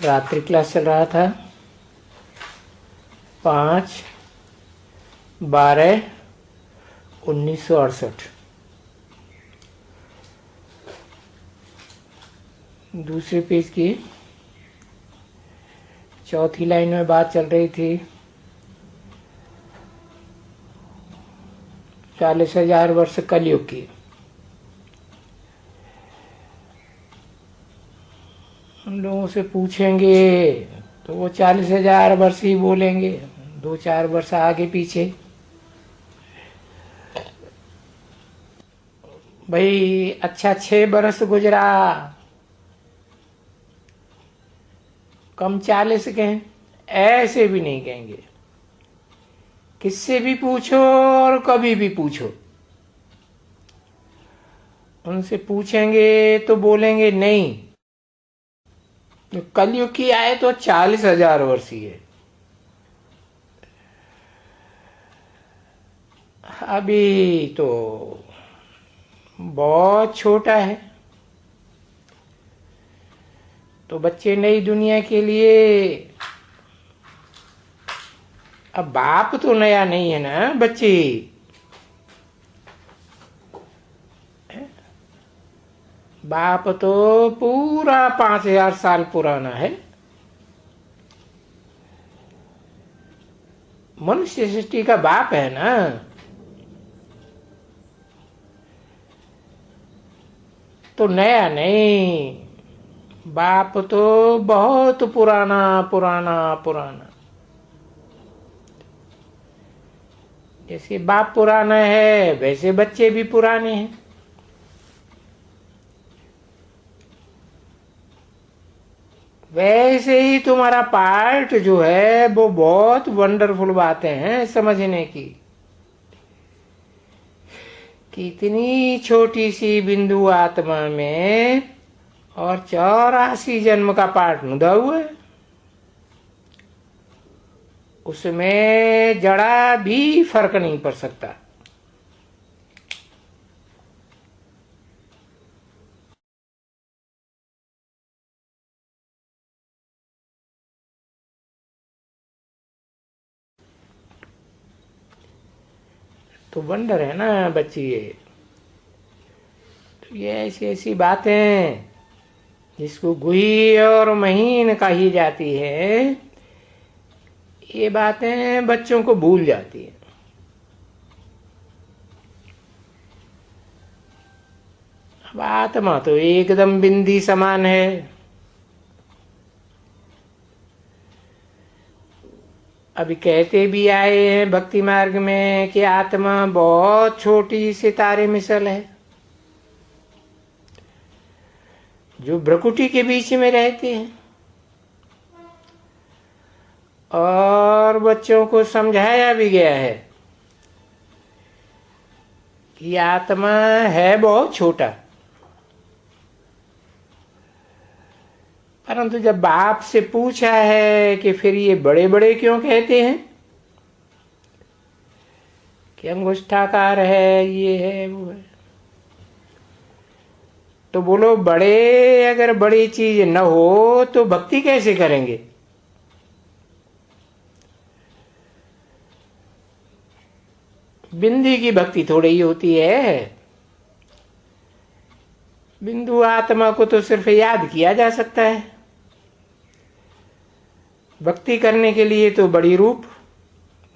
रात्रि क्लास चल रहा था 5/12/1968। दूसरे पेज की चौथी लाइन में बात चल रही थी 40,000 वर्ष कलयुग की। हम लोगों से पूछेंगे तो वो 40,000 वर्ष ही बोलेंगे, 2-4 वर्ष आगे पीछे। भाई अच्छा 6 बरस गुजरा, कम 40 कहें, ऐसे भी नहीं कहेंगे। किससे भी पूछो और कभी भी पूछो, उनसे पूछेंगे तो बोलेंगे नहीं, कलयुग की आए तो 40,000 वर्ष ही है। अभी तो बहुत छोटा है। तो बच्चे नई दुनिया के लिए, अब बाप तो नया नहीं है ना बच्चे, बाप तो पूरा 5,000 साल पुराना है। मनुष्य सृष्टि का बाप है ना। तो नया नहीं, बाप तो बहुत पुराना पुराना पुराना। जैसे बाप पुराना है वैसे बच्चे भी पुराने हैं। वैसे ही तुम्हारा पार्ट जो है वो बहुत वंडरफुल बातें हैं समझने की, कि इतनी छोटी सी बिंदु आत्मा में और 84 जन्म का पार्ट नुदा हुआ है, उसमें जरा भी फर्क नहीं पड़ सकता। तो वंडर है ना बच्ची ये। तो ये ऐसी ऐसी बातें जिसको गुही और महीन कही जाती है, ये बातें बच्चों को भूल जाती है। अब आत्मा तो एकदम बिंदी समान है। अभी कहते भी आए हैं भक्ति मार्ग में कि आत्मा बहुत छोटी सितारे मिसल है, जो भ्रकुटी के बीच में रहते हैं। और बच्चों को समझाया भी गया है कि आत्मा है बहुत छोटा, परंतु जब बाप से पूछा है कि फिर ये बड़े बड़े क्यों कहते हैं, कि अंगुष्ठाकार है, ये है वो है, तो बोलो बड़े अगर बड़ी चीज न हो तो भक्ति कैसे करेंगे। बिंदी की भक्ति थोड़ी ही होती है। बिंदु आत्मा को तो सिर्फ याद किया जा सकता है। भक्ति करने के लिए तो बड़ी रूप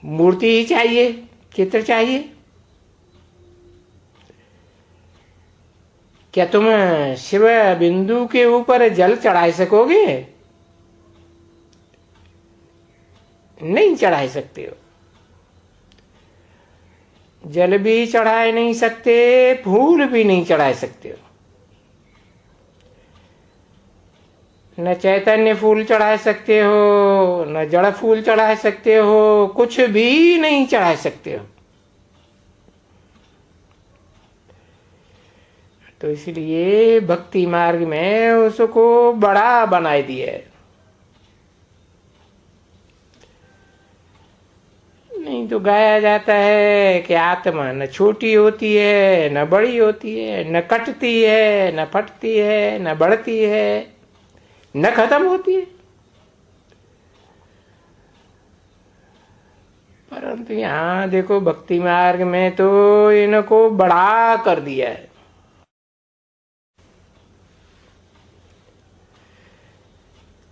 मूर्ति ही चाहिए, चित्र चाहिए। क्या तुम शिव बिंदु के ऊपर जल चढ़ा सकोगे? नहीं चढ़ा सकते हो। जल भी चढ़ा नहीं सकते, फूल भी नहीं चढ़ा सकते हो। न चैतन्य फूल चढ़ा सकते हो, न जड़ फूल चढ़ा सकते हो, कुछ भी नहीं चढ़ा सकते हो। तो इसलिए भक्ति मार्ग में उसको बड़ा बना दिया है। नहीं तो गाया जाता है कि आत्मा न छोटी होती है, न बड़ी होती है, न कटती है, न फटती है, न बढ़ती है, न खत्म होती है। परंतु यहाँ देखो भक्ति मार्ग में तो इनको बड़ा कर दिया है।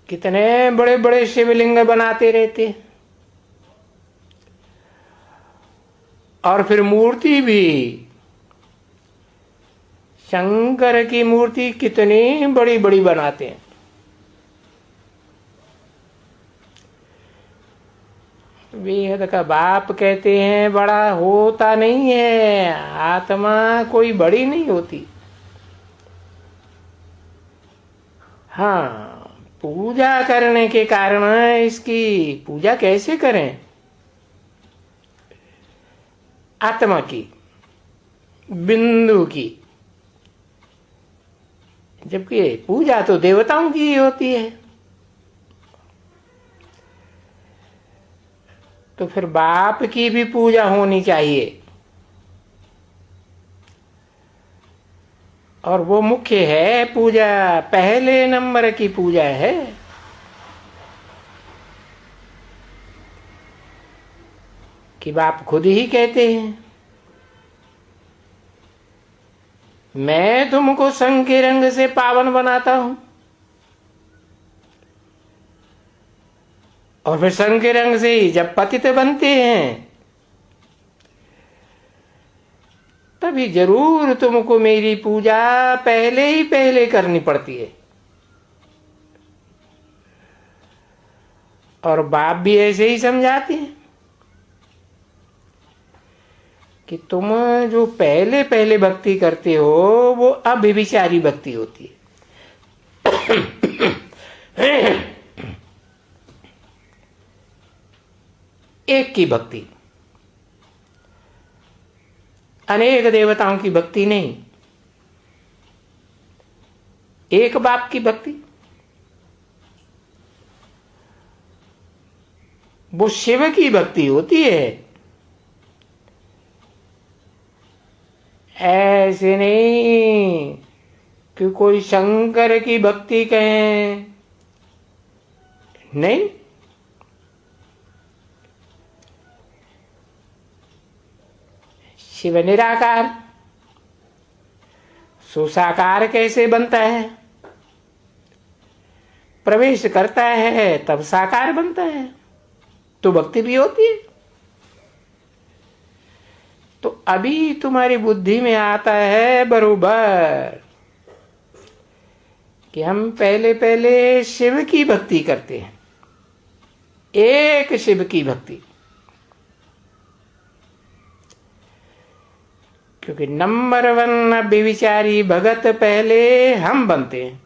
कितने बड़े बड़े शिवलिंग बनाते रहते, और फिर मूर्ति भी, शंकर की मूर्ति कितनी बड़ी बड़ी बनाते हैं। वेद का बाप कहते हैं बड़ा होता नहीं है, आत्मा कोई बड़ी नहीं होती। हाँ, पूजा करने के कारण इसकी पूजा कैसे करें? आत्मा की, बिंदु की, जबकि पूजा तो देवताओं की ही होती है। तो फिर बाप की भी पूजा होनी चाहिए, और वो मुख्य है पूजा, पहले नंबर की पूजा है। कि बाप खुद ही कहते हैं, मैं तुमको संग के रंग से पावन बनाता हूं, और फिर संग के रंग से ही जब पतित बनते हैं तभी जरूर तुमको मेरी पूजा पहले ही पहले करनी पड़ती है। और बाप भी ऐसे ही समझाते हैं कि तुम जो पहले पहले भक्ति करते हो वो अभिविचारी भक्ति होती है। एक की भक्ति, अनेक देवताओं की भक्ति नहीं, एक बाप की भक्ति। वो शिव की भक्ति होती है, ऐसे नहीं कि कोई शंकर की भक्ति कहें, नहीं। शिव निराकार, सुसाकार कैसे बनता है? प्रवेश करता है तब साकार बनता है, तो भक्ति भी होती है। तो अभी तुम्हारी बुद्धि में आता है बरोबर कि हम पहले पहले शिव की भक्ति करते हैं, एक शिव की भक्ति, क्योंकि नंबर 1 अभिविचारी भगत पहले हम बनते हैं।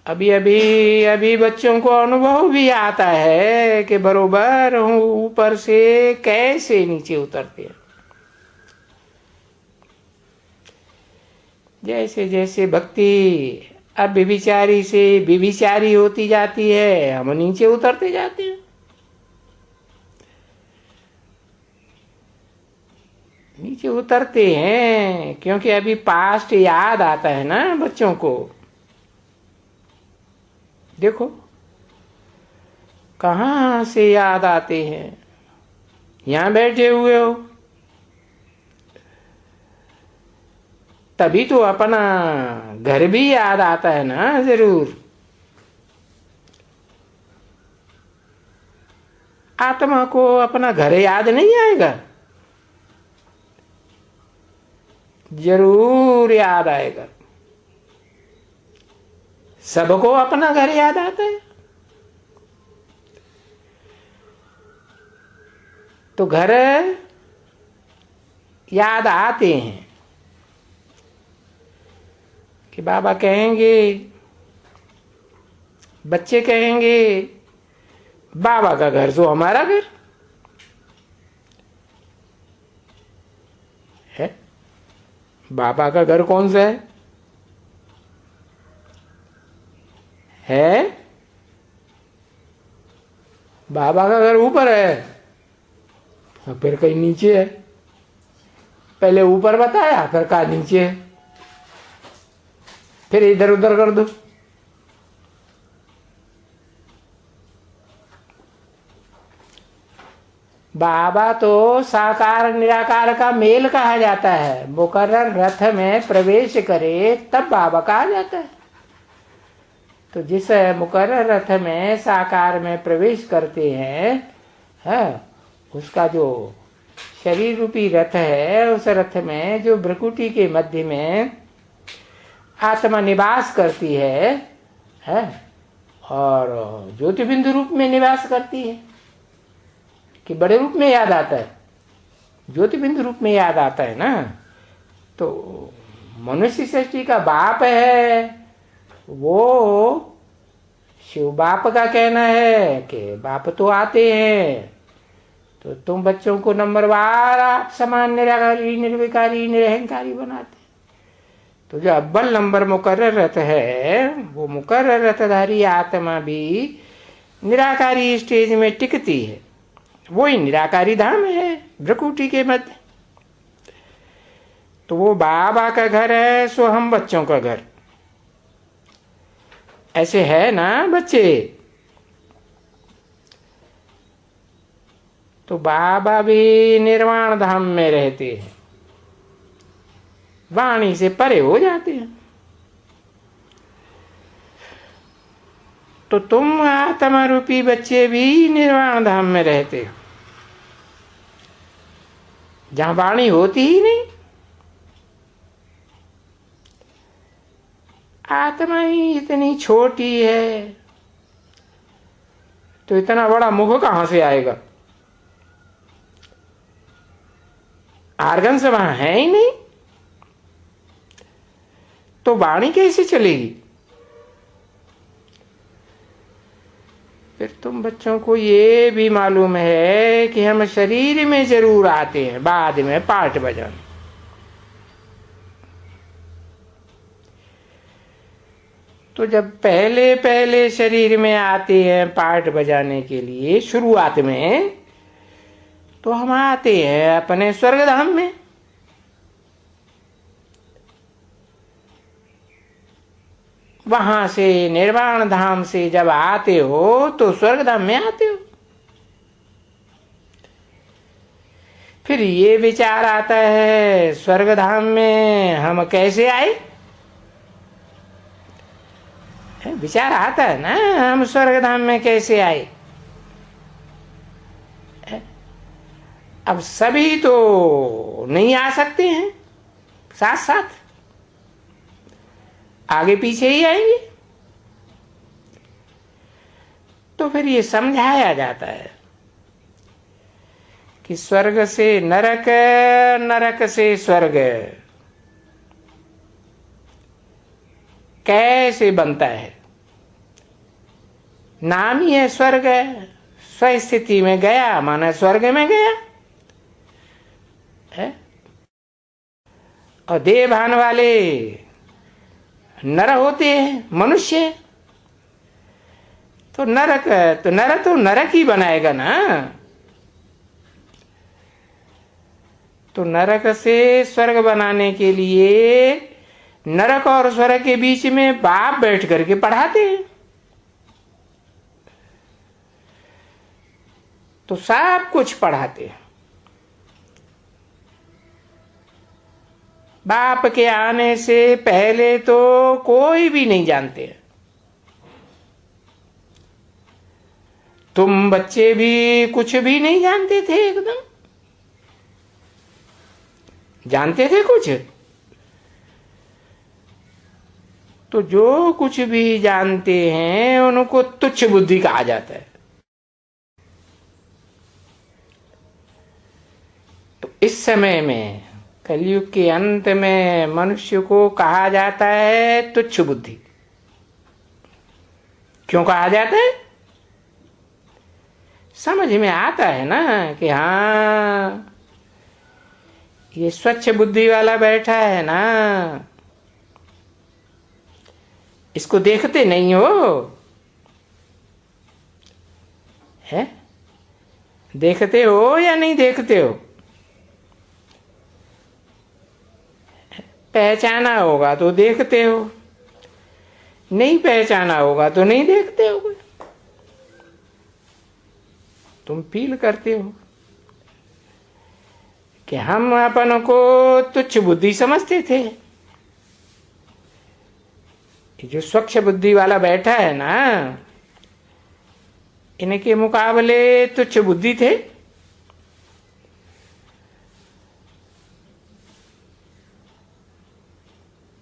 अभी बच्चों को अनुभव भी आता है कि बरोबर ऊपर से कैसे नीचे उतरते हैं। जैसे जैसे भक्ति अभिविचारी से विविचारी होती जाती है, हम नीचे उतरते जाते हैं। नीचे उतरते हैं क्योंकि अभी पास्ट याद आता है ना बच्चों को। देखो कहां से याद आते हैं, यहां बैठे हुए हो तभी तो अपना घर भी याद आता है ना, जरूर। आत्मा को अपना घर याद नहीं आएगा? जरूर याद आएगा। सबको अपना घर याद आता है, तो घर याद आते हैं कि बाबा कहेंगे, बच्चे कहेंगे बाबा का घर तो हमारा घर है। बाबा का घर कौन सा है? बाबा का घर ऊपर है, फिर कहीं नीचे है। पहले ऊपर बताया, फिर कहा नीचे है, फिर इधर उधर कर दो। बाबा तो साकार निराकार का मेल कहा जाता है। मुकर्रर रथ में प्रवेश करे तब बाबा कहा जाता है। तो जिस मुकर्रर रथ में साकार में प्रवेश करते हैं, उसका जो शरीर रूपी रथ है, उस रथ में जो भ्रकुटी के मध्य में आत्मा निवास करती है और ज्योतिबिंदु रूप में निवास करती है कि बड़े रूप में याद आता है, ज्योतिबिंदु रूप में याद आता है ना। तो मनुष्य सृष्टि का बाप है, वो शिव बाप का कहना है कि बाप तो आते हैं, तो तुम बच्चों को नंबरवार आप समान निराकारी निर्विकारी निरहंकारी बनाते। तो जो अव्वल नंबर मुकर्रर रथ है, वो मुकर्रर रथधारी आत्मा भी निराकारी स्टेज में टिकती है। वही निराकारी धाम है भ्रकुटी के मध्य। तो वो बाबा का घर है, सो हम बच्चों का घर। ऐसे है ना बच्चे। तो बाबा भी निर्वाण धाम में रहते हैं, वाणी से परे हो जाते हैं। तो तुम आत्मा रूपी बच्चे भी निर्वाण धाम में रहते हो, जहां वाणी होती ही नहीं। आत्मा ही इतनी छोटी है, तो इतना बड़ा मुख कहां से आएगा? आर्गन से वहां है ही नहीं, तो वाणी कैसे चलेगी? फिर तुम बच्चों को ये भी मालूम है कि हम शरीर में जरूर आते हैं बाद में पाठ बजाने। तो जब पहले पहले शरीर में आते हैं पाठ बजाने के लिए शुरुआत में, तो हम आते हैं अपने स्वर्गधाम में। वहां से निर्वाण धाम से जब आते हो तो स्वर्गधाम में आते हो। फिर ये विचार आता है स्वर्गधाम में हम कैसे आए? विचार आता है ना, हम स्वर्गधाम में कैसे आए? अब सभी तो नहीं आ सकते हैं साथ साथ, आगे पीछे ही आएंगे। तो फिर ये समझाया जाता है कि स्वर्ग से नरक, नरक से स्वर्ग कैसे बनता है। नाम ही है स्वर्ग, स्वस्थिति में गया माना स्वर्ग में गया है। और देह भान वाले नर होते हैं, मनुष्य। तो नरक तो नरक ही बनाएगा ना। तो नरक से स्वर्ग बनाने के लिए नरक और स्वर्ग के बीच में बाप बैठ करके पढ़ाते हैं। तो सब कुछ पढ़ाते हैं। बाप के आने से पहले तो कोई भी नहीं जानते। तुम बच्चे भी कुछ भी नहीं जानते थे, एकदम जानते थे कुछ? तो जो कुछ भी जानते हैं उनको तुच्छ बुद्धि कहा जाता है। तो इस समय में कलयुग के अंत में मनुष्य को कहा जाता है तुच्छ बुद्धि। क्यों कहा जाता है? समझ में आता है ना कि हाँ, ये स्वच्छ बुद्धि वाला बैठा है ना, इसको देखते नहीं हो? है? देखते हो या नहीं देखते हो? पहचाना होगा तो देखते हो, नहीं पहचाना होगा तो नहीं देखते हो। तुम फील करते हो कि हम अपन को तुच्छ बुद्धि समझते थे। जो स्वच्छ बुद्धि वाला बैठा है ना, इनके मुकाबले तुच्छ बुद्धि थे।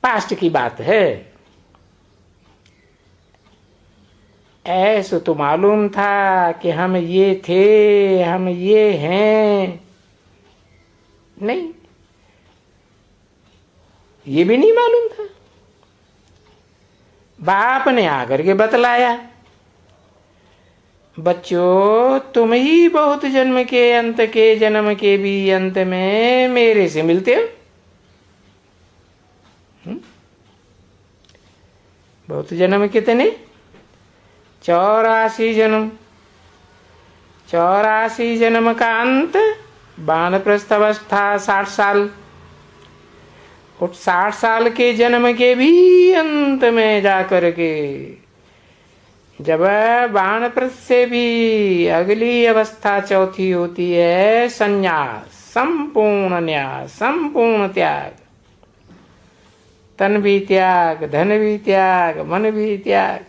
पास्ट की बात है। ऐसे तो मालूम था कि हम ये थे, हम ये हैं। नहीं, ये भी नहीं मालूम था। बाप ने आकर के बतलाया, बच्चों तुम ही बहुत जन्म के अंत के जन्म के भी अंत में मेरे से मिलते हो। बहुत जन्म कितने? 84 जन्म। 84 जन्म का अंत वानप्रस्थ अवस्था 60 साल। और 60 साल के जन्म के भी अंत में जाकर के जब वानप्रस्थ से भी अगली अवस्था चौथी होती है संन्यास, संपूर्ण न्यास, संपूर्ण त्याग। तन भी त्याग, धन भी त्याग, मन भी त्याग,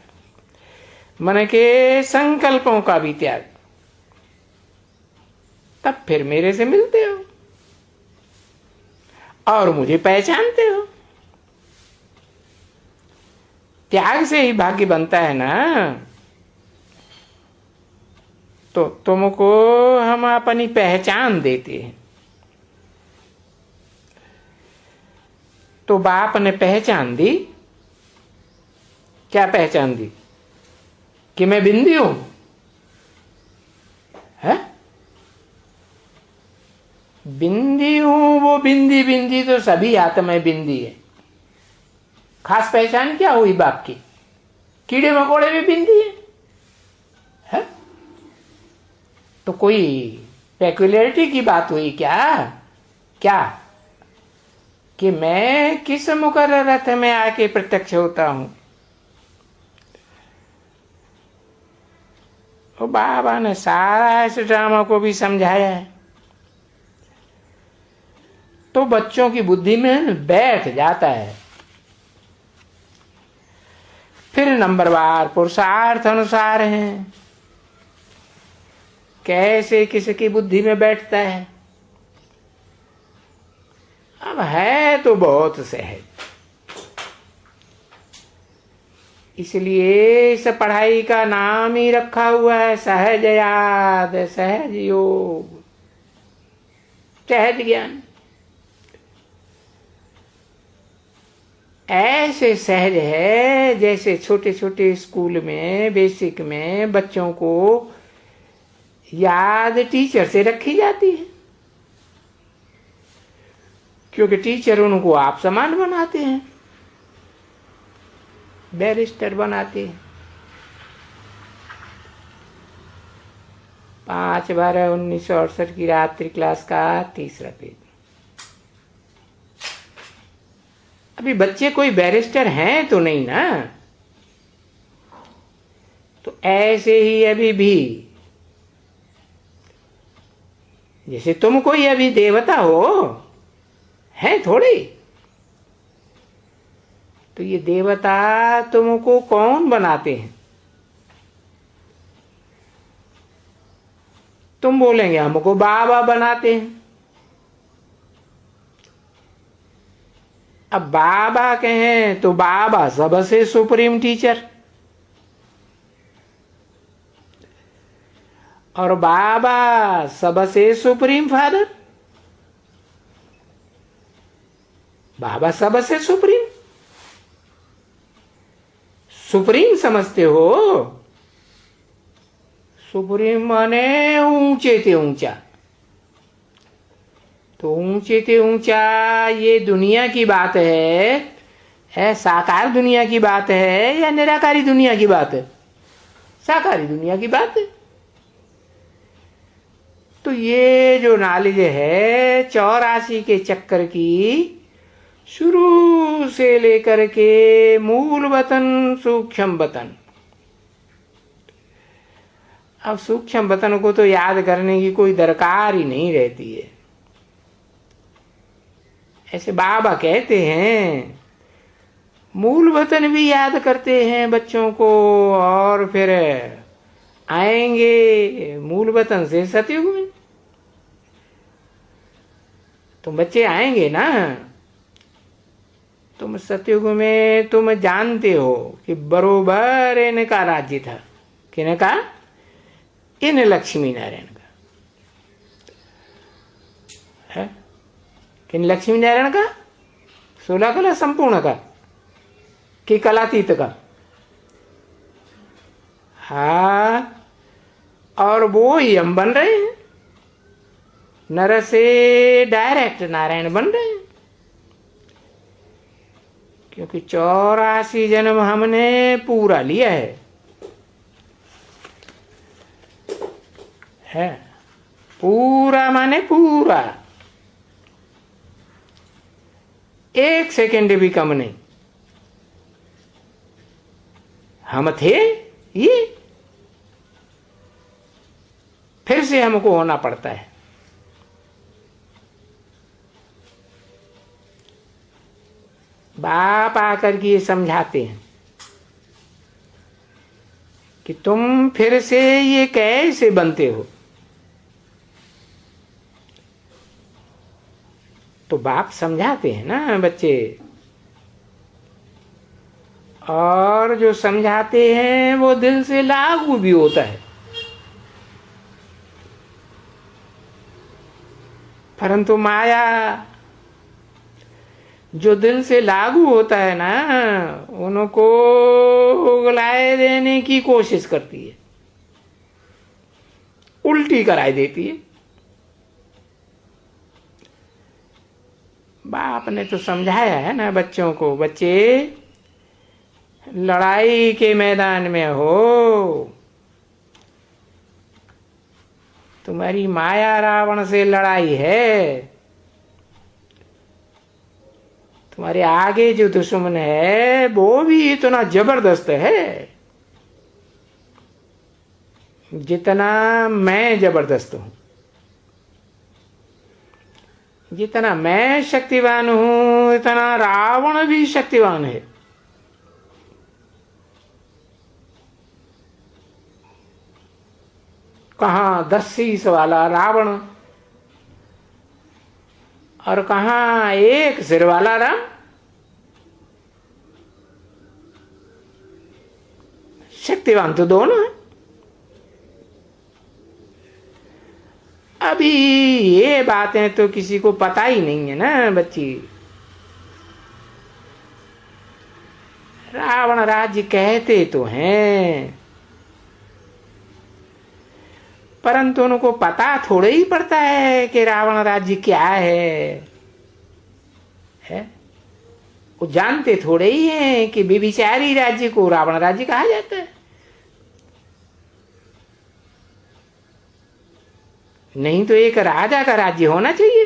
मन के संकल्पों का भी त्याग। तब फिर मेरे से मिलते हो और मुझे पहचानते हो। त्याग से ही भाग्य बनता है ना। तो तुमको हम अपनी पहचान देते हैं। तो बाप ने पहचान दी। क्या पहचान दी? कि मैं बिंदी हूं। है बिंदी हूं। वो बिंदी बिंदी तो सभी आत्माएं बिंदी है। खास पहचान क्या हुई बाप की? कीड़े मकोड़े भी बिंदी है? तो कोई पेक्युलरिटी की बात हुई क्या? क्या कि मैं किस मुकर्रर रथ में आके प्रत्यक्ष होता हूं? और बाबा ने सारा इस ड्रामा को भी समझाया है। तो बच्चों की बुद्धि में बैठ जाता है। फिर नंबरवार पुरुषार्थ अनुसार है, कैसे किसकी बुद्धि में बैठता है। अब है तो बहुत सहज, इसलिए इस पढ़ाई का नाम ही रखा हुआ है सहज याद, सहज योग, सहज ज्ञान। ऐसे सहज है जैसे छोटे छोटे स्कूल में बेसिक में बच्चों को याद टीचर से रखी जाती है, क्योंकि टीचर उनको आप समान बनाते हैं, बैरिस्टर बनाते हैं। 5/12/1968 की रात्रि क्लास का 3रा पेज। अभी बच्चे कोई बैरिस्टर हैं तो नहीं ना। तो ऐसे ही अभी भी जैसे तुम कोई अभी देवता हो, है थोड़ी। तो ये देवता तुमको कौन बनाते हैं? तुम बोलेंगे हमको बाबा बनाते हैं। अब बाबा कहें तो बाबा सबसे सुप्रीम टीचर, और बाबा सबसे सुप्रीम फादर। बाबा सबसे सुप्रीम, सुप्रीम समझते हो? सुप्रीम माने ऊंचे ते ऊंचा। तो ऊंचे ते ऊंचा ये दुनिया की बात है साकार दुनिया की बात है या निराकारी दुनिया की बात है? साकारी दुनिया की बात है। तो ये जो नॉलेज है 84 के चक्कर की, शुरू से लेकर के मूल वतन सूक्ष्म वतन। अब सूक्ष्म वतन को तो याद करने की कोई दरकार ही नहीं रहती है। ऐसे बाबा कहते हैं, मूल वतन भी याद करते हैं बच्चों को, और फिर आएंगे मूल वतन से सतयुग में। तुम बच्चे आएंगे ना, तुम सतयुग में तुम जानते हो कि बरोबर इनका राज्य था। किनका? इन लक्ष्मी नारायण का है। किन लक्ष्मी नारायण का? 16 कला संपूर्ण का कि कलातीत का? हाँ, और वो ही हम बन रहे हैं, नर से डायरेक्ट नारायण बन रहे हैं। क्योंकि 84 जन्म हमने पूरा लिया है। पूरा माने पूरा, 1 सेकंड भी कम नहीं। हम थे ये, फिर से हमको होना पड़ता है। बाप आकर के ये समझाते हैं कि तुम फिर से ये कैसे बनते हो। तो बाप समझाते हैं ना बच्चे, और जो समझाते हैं वो दिल से लागू भी होता है। परंतु माया जो दिल से लागू होता है ना, उनको उगलाए देने की कोशिश करती है, उल्टी कराई देती है। बाप ने तो समझाया है ना बच्चों को, बच्चे लड़ाई के मैदान में हो, तुम्हारी माया रावण से लड़ाई है। तुम्हारे आगे जो दुश्मन है वो भी इतना जबरदस्त है जितना मैं जबरदस्त हूं। जितना मैं शक्तिवान हूं, इतना रावण भी शक्तिवान है। कहाँ 10 शीश वाला रावण, और कहाँ 1 सिर वाला राम। शक्तिवान तो दोनों है। अभी ये बातें तो किसी को पता ही नहीं है ना बच्ची। रावण राज्य कहते तो हैं, परंतु उनको पता थोड़ा ही पड़ता है कि रावण राज्य क्या है? वो जानते थोड़े ही हैं कि व्यभिचारी राज्य को रावण राज्य कहा जाता है। नहीं तो एक राजा का राज्य होना चाहिए,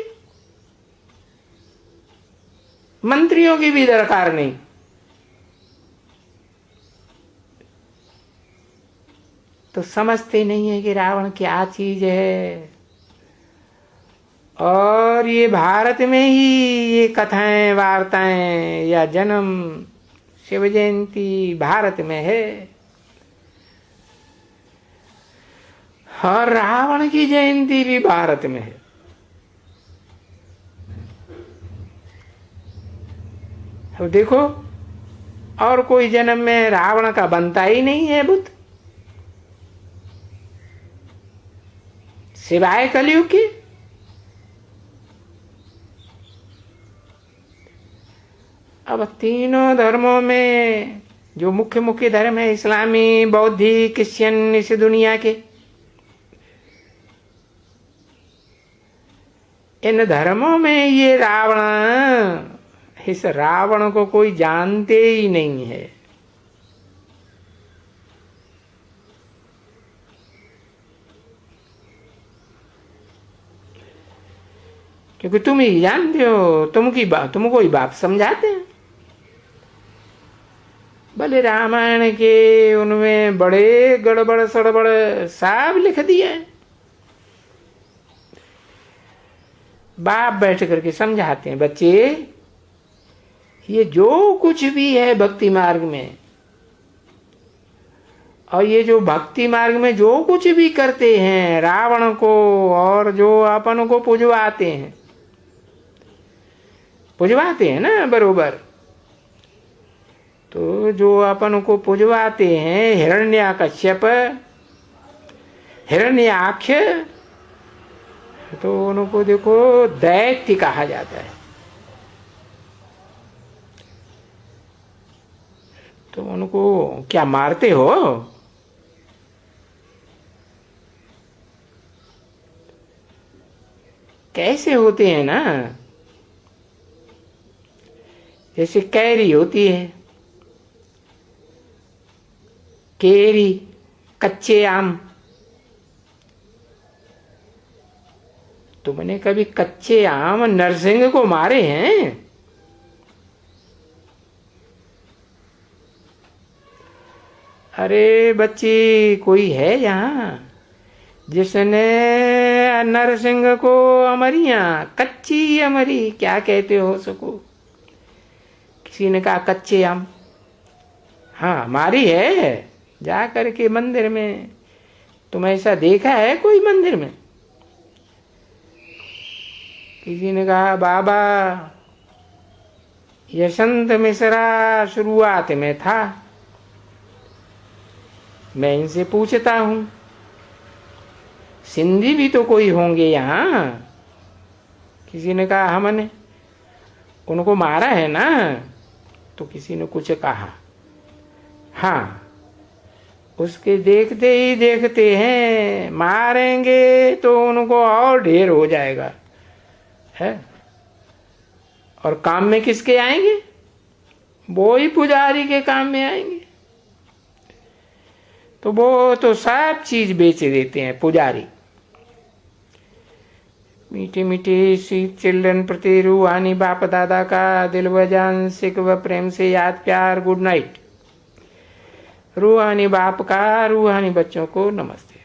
मंत्रियों की भी दरकार नहीं। तो समझते नहीं है कि रावण क्या चीज है। और ये भारत में ही ये कथाएं वार्ताएं या जन्म शिव जयंती भारत में है, और रावण की जयंती भी भारत में है। अब देखो, और कोई जन्म में रावण का बनता ही नहीं है बुद्ध, सिवाय कलयुग के। अब तीनों धर्मों में जो मुख्य मुख्य धर्म है, इस्लामी, बौद्धिक, क्रिश्चियन, इस दुनिया के, इन धर्मों में ये रावण, इस रावण को कोई जानते ही नहीं है। क्योंकि तुम ही जानते हो, तुमको ही बाप समझाते हैं। भले रामायण के उनमें बड़े गड़बड़ सड़बड़ सब लिख दिया है, बाप बैठ करके समझाते हैं, बच्चे ये जो कुछ भी है भक्ति मार्ग में, और ये जो भक्ति मार्ग में जो कुछ भी करते हैं रावण को और जो अपन को पुजवाते हैं ना बरोबर, तो जो अपन को पुजवाते हैं हिरण्याकश्यप, हिरण्याक्ष, तो उनको देखो दैत्य कहा जाता है। तो उनको क्या मारते हो? कैसे होते हैं ना, जैसे कैरी होती है, केरी, कच्चे आम। तुमने कभी कच्चे आम नरसिंह को मारे हैं? अरे बच्ची, कोई है यहाँ जिसने नरसिंह को अमरियां, कच्ची अमरी क्या कहते हो सको, किसी ने कहा कच्चे आम, हाँ मारी है जा करके मंदिर में। तुम ऐसा देखा है कोई मंदिर में? किसी ने कहा बाबा यशंत मिश्रा शुरुआत में था, मैं इनसे पूछता हूं, सिंधी भी तो कोई होंगे यहाँ। किसी ने कहा हमने उनको मारा है ना, तो किसी ने कुछ कहा, हाँ उसके देखते ही देखते हैं मारेंगे तो उनको और ढेर हो जाएगा है। और काम में किसके आएंगे? वो ही पुजारी के काम में आएंगे। तो वो तो सब चीज बेच देते हैं पुजारी। मीठी मीठी स्वीट चिल्ड्रन प्रति रूहानी बाप दादा का दिल व जान सिक व प्रेम से याद प्यार गुड नाइट। रूहानी बाप का रूहानी बच्चों को नमस्ते।